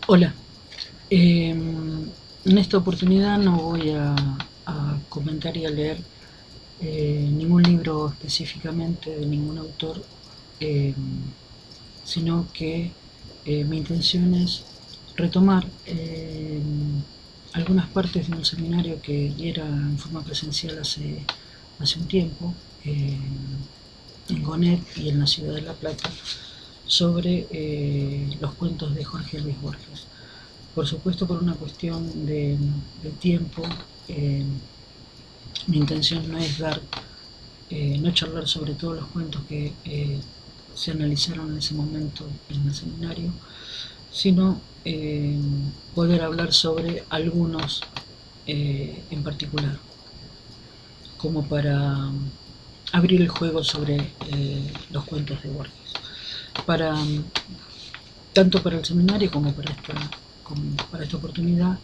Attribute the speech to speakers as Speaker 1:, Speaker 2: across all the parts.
Speaker 1: Hola, en esta oportunidad no voy a comentar y a leer ningún libro específicamente de ningún autor, eh, sino que mi intención es retomar algunas partes de un seminario que diera en forma presencial hace un tiempo en Gonet y en la ciudad de La Plata sobre los cuentos de Jorge Luis Borges. Por supuesto, por una cuestión de tiempo, eh, mi intención no es no charlar sobre todos los cuentos que se analizaron en ese momento en el seminario, sino poder hablar sobre algunos en particular, como para abrir el juego sobre los cuentos de Borges. Para, tanto para el seminario como para esta oportunidad,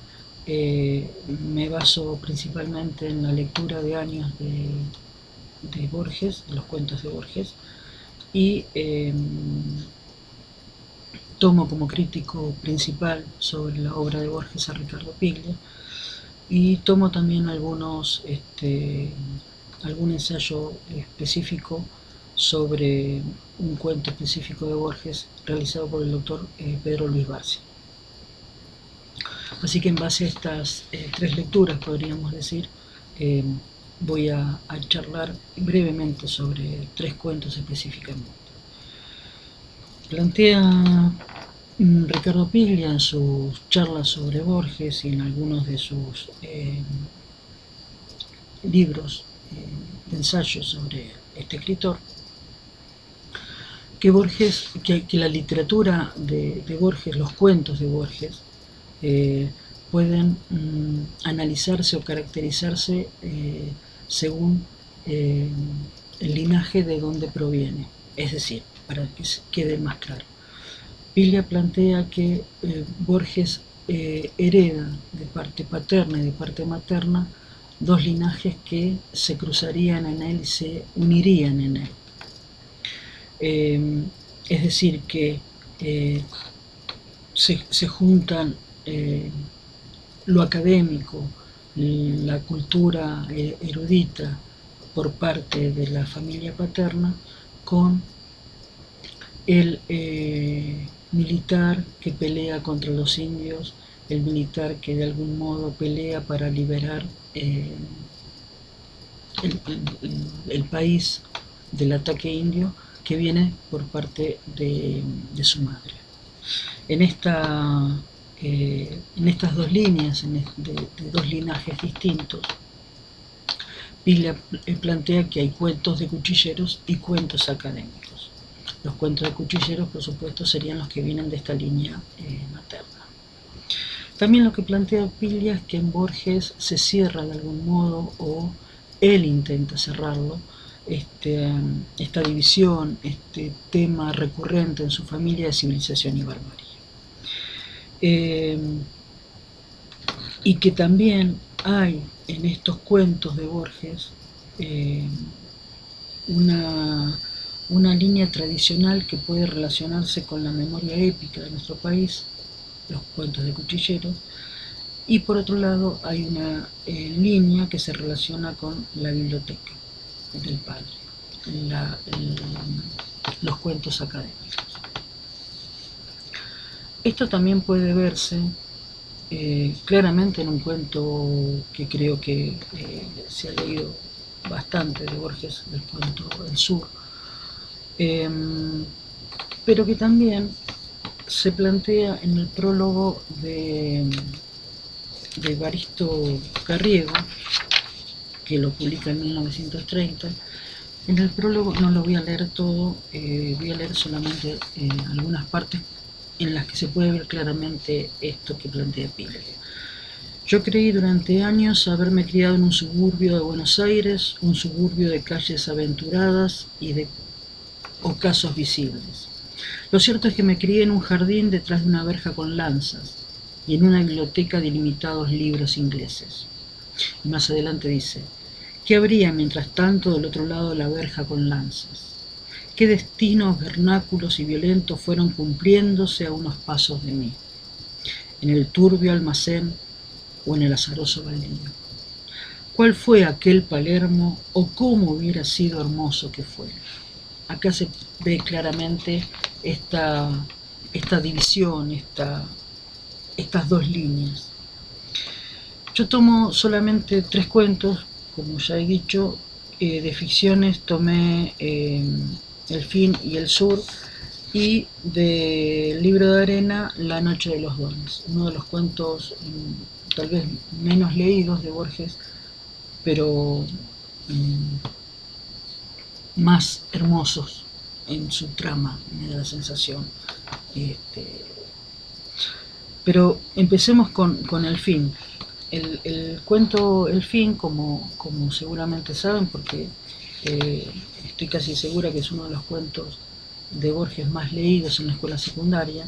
Speaker 1: me baso principalmente en la lectura de años de Borges, de los cuentos de Borges, y tomo como crítico principal sobre la obra de Borges a Ricardo Piglia, y tomo también algún ensayo específico sobre un cuento específico de Borges realizado por el doctor Pedro Luis Barsi. Así que en base a estas tres lecturas, podríamos decir, eh, voy a charlar brevemente sobre tres cuentos específicamente. Plantea Ricardo Piglia en sus charlas sobre Borges y en algunos de sus libros de ensayos sobre este escritor, que la literatura de Borges, los cuentos de Borges, pueden analizarse o caracterizarse según el linaje de donde proviene. Es decir, para que quede más claro, Piglia plantea que Borges hereda de parte paterna y de parte materna dos linajes que se cruzarían en él y se unirían en él. Es decir, que se juntan lo académico, la cultura erudita por parte de la familia paterna, con el militar que pelea contra los indios, el militar que de algún modo pelea para liberar el país del ataque indio, que viene por parte de su madre. En estas dos líneas, de dos linajes distintos, Piglia plantea que hay cuentos de cuchilleros y cuentos académicos. Los cuentos de cuchilleros, por supuesto, serían los que vienen de esta línea materna. También lo que plantea Piglia es que en Borges se cierra de algún modo, o él intenta cerrarlo, esta división, este tema recurrente en su familia de civilización y barbarie. Y que también hay en estos cuentos de Borges una línea tradicional que puede relacionarse con la memoria épica de nuestro país, los cuentos de cuchilleros, y por otro lado hay una línea que se relaciona con la biblioteca del padre, los cuentos académicos. Esto también puede verse claramente en un cuento que creo que se ha leído bastante de Borges, el cuento El Sur, pero que también se plantea en el prólogo de Evaristo Carriego, que lo publica en 1930. En el prólogo, no lo voy a leer todo, voy a leer solamente algunas partes en las que se puede ver claramente esto que plantea Piglia. Yo creí durante años haberme criado en un suburbio de Buenos Aires, un suburbio de calles aventuradas y de ocasos visibles. Lo cierto es que me crié en un jardín detrás de una verja con lanzas y en una biblioteca de ilimitados libros ingleses. Y más adelante dice: ¿qué habría mientras tanto del otro lado de la verja con lanzas? ¿Qué destinos vernáculos y violentos fueron cumpliéndose a unos pasos de mí? en el turbio almacén o en el azaroso baldío. ¿Cuál fue aquel Palermo o cómo hubiera sido hermoso que fuera? Acá se ve claramente esta división, estas dos líneas. Yo tomo solamente 3 cuentos, como ya he dicho, de ficciones tomé El fin y el sur, y del libro de arena La noche de los dones, uno de los cuentos tal vez menos leídos de Borges, pero más hermosos en su trama, me da la sensación. Pero empecemos con El fin. El cuento El fin, como seguramente saben, porque estoy casi segura que es uno de los cuentos de Borges más leídos en la escuela secundaria,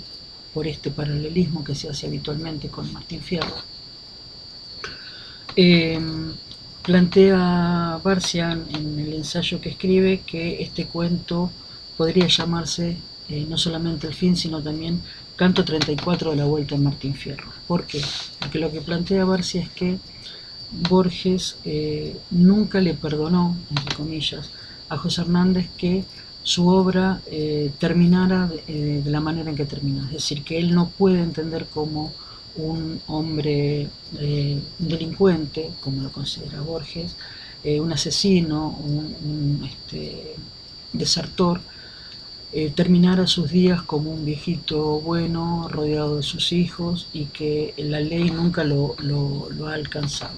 Speaker 1: por este paralelismo que se hace habitualmente con Martín Fierro. Plantea Barcian en el ensayo que escribe que este cuento podría llamarse no solamente El fin, sino también Canto 34 de la Vuelta de Martín Fierro. ¿Por qué? Porque lo que plantea Barcia es que Borges nunca le perdonó, entre comillas, a José Hernández que su obra terminara de la manera en que termina. Es decir, que él no puede entender como un hombre delincuente, como lo considera Borges, un asesino, un desertor, terminara sus días como un viejito bueno, rodeado de sus hijos, y que la ley nunca lo ha alcanzado.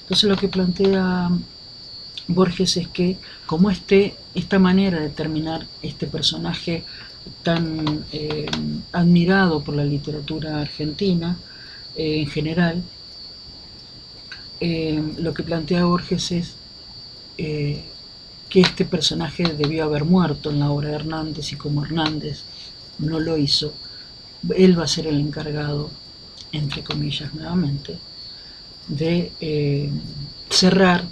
Speaker 1: Entonces lo que plantea Borges es que como esta manera de terminar este personaje tan admirado por la literatura argentina en general, lo que plantea Borges es que este personaje debió haber muerto en la obra de Hernández, y como Hernández no lo hizo, él va a ser el encargado, entre comillas nuevamente, de cerrar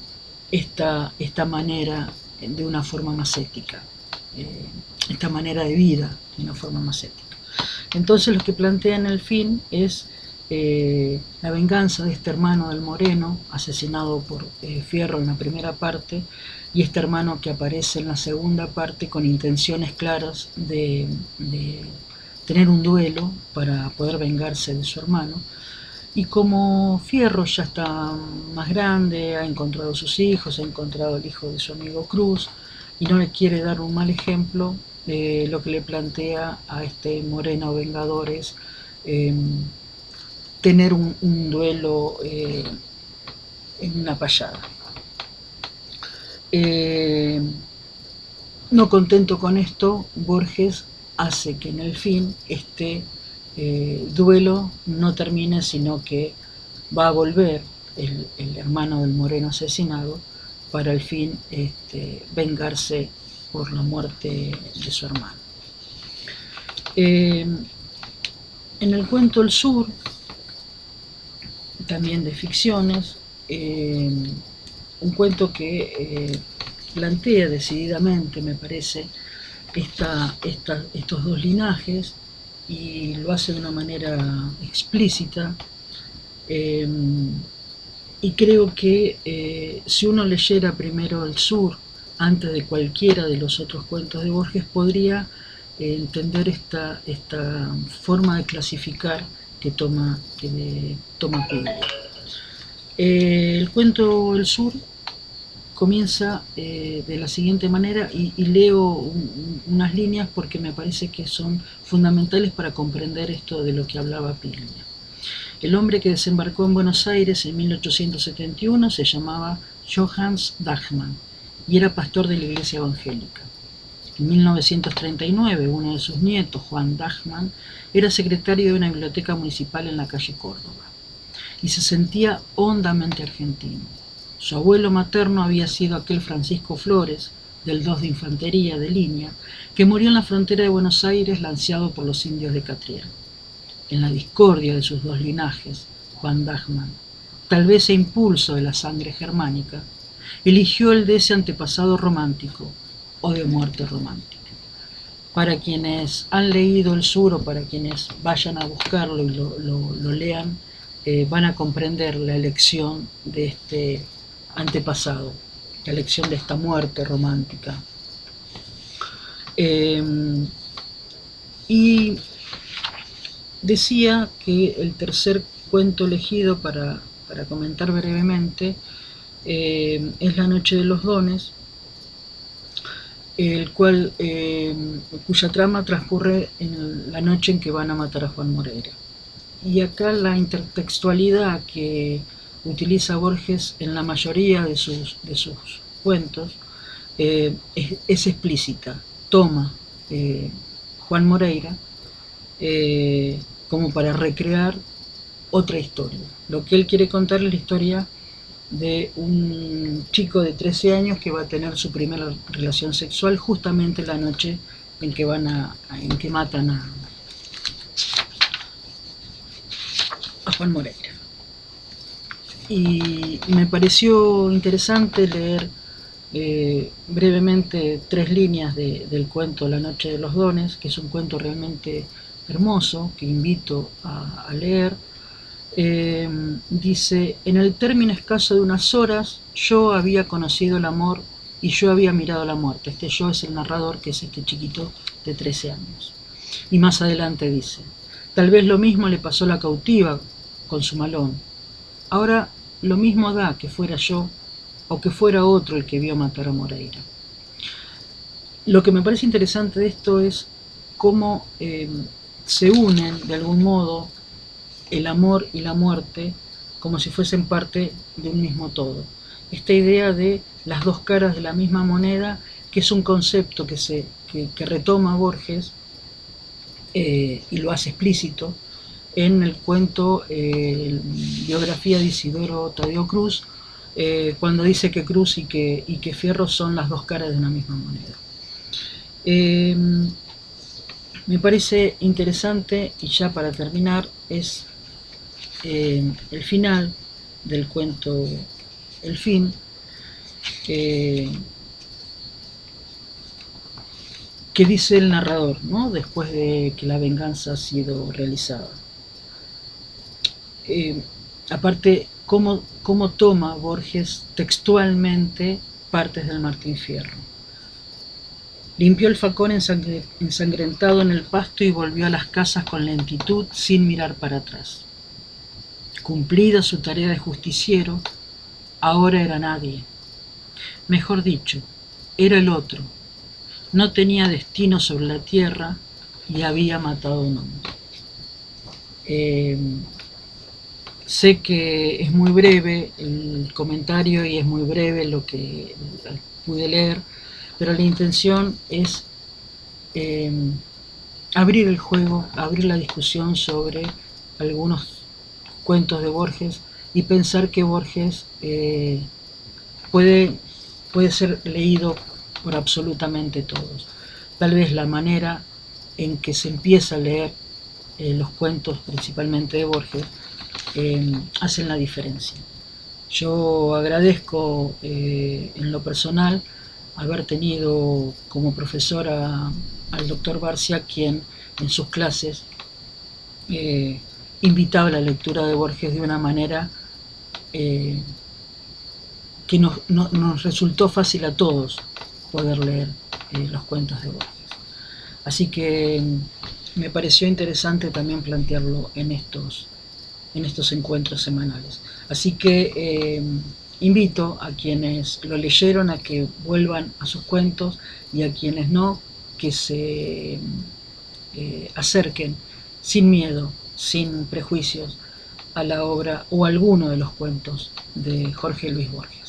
Speaker 1: esta manera de una forma más ética, esta manera de vida de una forma más ética. Entonces lo que plantea en El fin es la venganza de este hermano del Moreno, asesinado por Fierro en la primera parte, y este hermano que aparece en la segunda parte con intenciones claras de tener un duelo para poder vengarse de su hermano. Y como Fierro ya está más grande, ha encontrado sus hijos, ha encontrado el hijo de su amigo Cruz, y no le quiere dar un mal ejemplo, lo que le plantea a este Moreno vengador es tener un duelo en una payada. No contento con esto, Borges hace que en El fin este duelo no termine, sino que va a volver el hermano del Moreno asesinado para al fin vengarse por la muerte de su hermano. En el cuento El sur, también de ficciones, un cuento que plantea decididamente, me parece, estos dos linajes, y lo hace de una manera explícita, y creo que si uno leyera primero El sur antes de cualquiera de los otros cuentos de Borges, podría entender esta forma de clasificar que toma Piglia. El cuento El sur comienza de la siguiente manera, y leo unas líneas porque me parece que son fundamentales para comprender esto de lo que hablaba Piglia. El hombre que desembarcó en Buenos Aires en 1871 se llamaba Johannes Dachmann y era pastor de la iglesia evangélica. En 1939, uno de sus nietos, Juan Dachmann, era secretario de una biblioteca municipal en la calle Córdoba y se sentía hondamente argentino. Su abuelo materno había sido aquel Francisco Flores, del 2 de Infantería de Línea, que murió en la frontera de Buenos Aires lanceado por los indios de Catriel. En la discordia de sus dos linajes, Juan Dachmann, tal vez a impulso de la sangre germánica, eligió el de ese antepasado romántico o de muerte romántica. Para quienes han leído El Sur o para quienes vayan a buscarlo y lo lean, van a comprender la elección de este antepasado, la elección de esta muerte romántica. Y decía que el tercer cuento elegido para comentar brevemente es La Noche de los Dones, el cual, cuya trama transcurre en la noche en que van a matar a Juan Moreira. Y acá la intertextualidad que utiliza Borges en la mayoría de sus cuentos es explícita. Toma Juan Moreira como para recrear otra historia. Lo que él quiere contar es la historia de un chico de 13 años que va a tener su primera relación sexual justamente la noche en que en que matan a Juan Moreira. Y me pareció interesante leer brevemente 3 líneas del cuento La Noche de los Dones, que es un cuento realmente hermoso, que invito a leer. Dice: en el término escaso de unas horas, yo había conocido el amor y yo había mirado la muerte. Este yo es el narrador, que es este chiquito de 13 años. Y más adelante dice: tal vez lo mismo le pasó a la cautiva con su malón. Ahora lo mismo da que fuera yo o que fuera otro el que vio matar a Moreira. Lo que me parece interesante de esto es cómo se unen de algún modo el amor y la muerte como si fuesen parte de un mismo todo. Esta idea de las dos caras de la misma moneda, que es un concepto que retoma Borges y lo hace explícito en el cuento Biografía de Isidoro Tadeo Cruz, cuando dice que Cruz y que Fierro son las dos caras de una misma moneda. Me parece interesante, y ya para terminar, es el final del cuento El Fin, que dice el narrador, ¿no?, después de que la venganza ha sido realizada. Aparte, cómo toma Borges textualmente partes del Martín Fierro. Limpió el facón ensangrentado en el pasto y volvió a las casas con lentitud, sin mirar para atrás. Cumplida su tarea de justiciero, ahora era nadie. Mejor dicho, era el otro. No tenía destino sobre la tierra y había matado a un hombre. Sé que es muy breve el comentario y es muy breve lo que pude leer, pero la intención es abrir el juego, abrir la discusión sobre algunos cuentos de Borges y pensar que Borges puede ser leído por absolutamente todos. Tal vez la manera en que se empieza a leer los cuentos, principalmente de Borges, hacen la diferencia. Yo agradezco en lo personal haber tenido como profesora al doctor Barcia, quien en sus clases invitaba a la lectura de Borges de una manera que nos resultó fácil a todos poder leer los cuentos de Borges. Así que me pareció interesante también plantearlo en estos encuentros semanales. Así que invito a quienes lo leyeron a que vuelvan a sus cuentos, y a quienes no, que se acerquen sin miedo, sin prejuicios, a la obra o a alguno de los cuentos de Jorge Luis Borges.